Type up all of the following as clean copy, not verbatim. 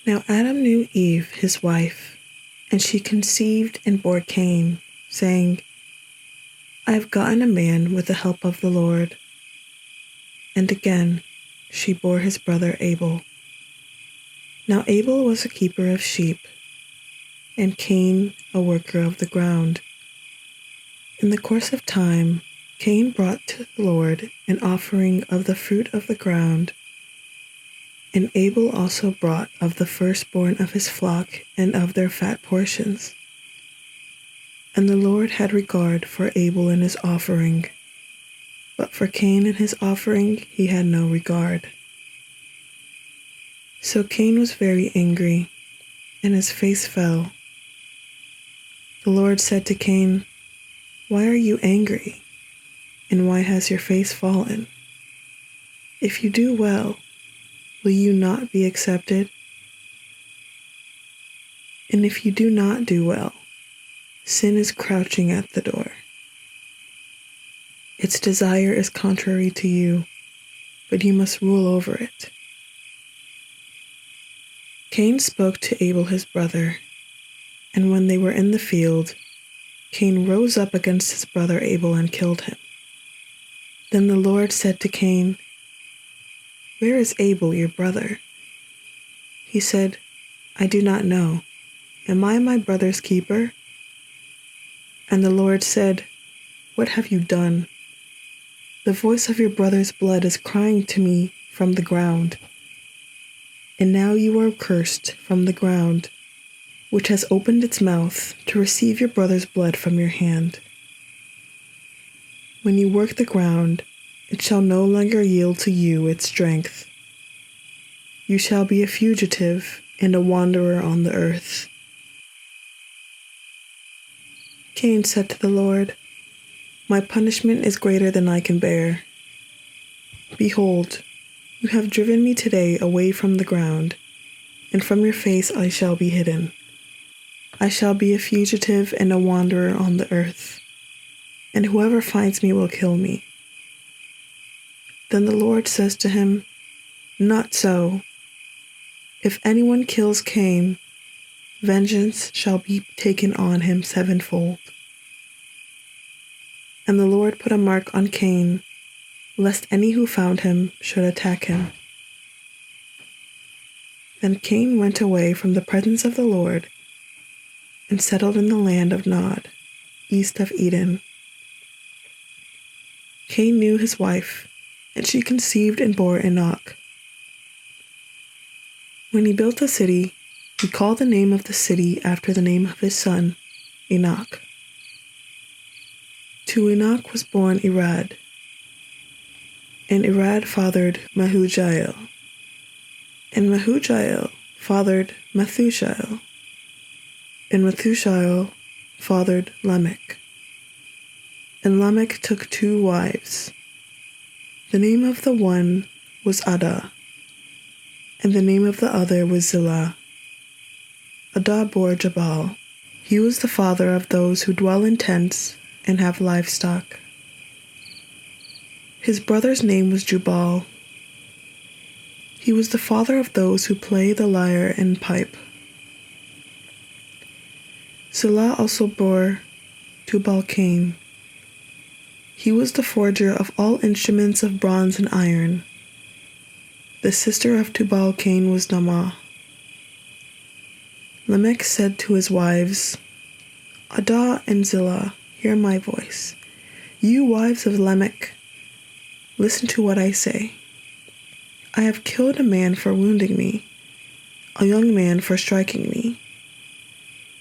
Now Adam knew Eve, his wife, and she conceived and bore Cain, saying, I have gotten a man with the help of the Lord. And again she bore his brother Abel. Now Abel was a keeper of sheep, and Cain a worker of the ground. In the course of time, Cain brought to the Lord an offering of the fruit of the ground, and Abel also brought of the firstborn of his flock and of their fat portions. And the Lord had regard for Abel and his offering, but for Cain and his offering he had no regard. So Cain was very angry, and his face fell. The Lord said to Cain, Why are you angry, and why has your face fallen? If you do well, will you not be accepted? And if you do not do well, sin is crouching at the door. Its desire is contrary to you, but you must rule over it. Cain spoke to Abel his brother, and when they were in the field, Cain rose up against his brother Abel and killed him. Then the Lord said to Cain, Where is Abel your brother? He said, I do not know. Am I my brother's keeper? And the Lord said, What have you done? The voice of your brother's blood is crying to me from the ground. And now you are cursed from the ground, which has opened its mouth to receive your brother's blood from your hand. When you work the ground, it shall no longer yield to you its strength. You shall be a fugitive and a wanderer on the earth. Cain said to the Lord, My punishment is greater than I can bear. Behold, you have driven me today away from the ground, and from your face I shall be hidden. I shall be a fugitive and a wanderer on the earth, and whoever finds me will kill me. Then the Lord says to him, Not so. If anyone kills Cain, vengeance shall be taken on him sevenfold. And the Lord put a mark on Cain, lest any who found him should attack him. Then Cain went away from the presence of the Lord and settled in the land of Nod, east of Eden. Cain knew his wife, and she conceived and bore Enoch. When he built a city, he called the name of the city after the name of his son, Enoch. To Enoch was born Irad, and Irad fathered Mehujael, and Mehujael fathered Methushael, and Methushael fathered Lamech. And Lamech took 2 wives. The name of the one was Adah, and the name of the other was Zillah. Adah bore Jabal. He was the father of those who dwell in tents and have livestock. His brother's name was Jubal. He was the father of those who play the lyre and pipe. Zillah also bore Tubal-Cain. He was the forger of all instruments of bronze and iron. The sister of Tubal-Cain was Naamah. Lamech said to his wives, Adah and Zillah, hear my voice. You wives of Lamech, listen to what I say. I have killed a man for wounding me, a young man for striking me.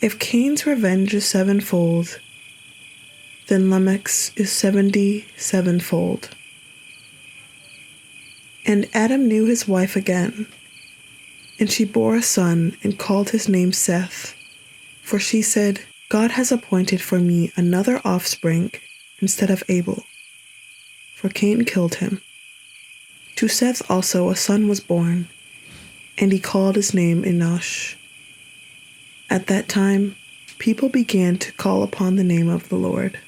If Cain's revenge is sevenfold, then Lamech's is 77-fold. And Adam knew his wife again, and she bore a son and called his name Seth, for she said, God has appointed for me another offspring instead of Abel, for Cain killed him. To Seth also a son was born, and he called his name Enosh. At that time, people began to call upon the name of the Lord.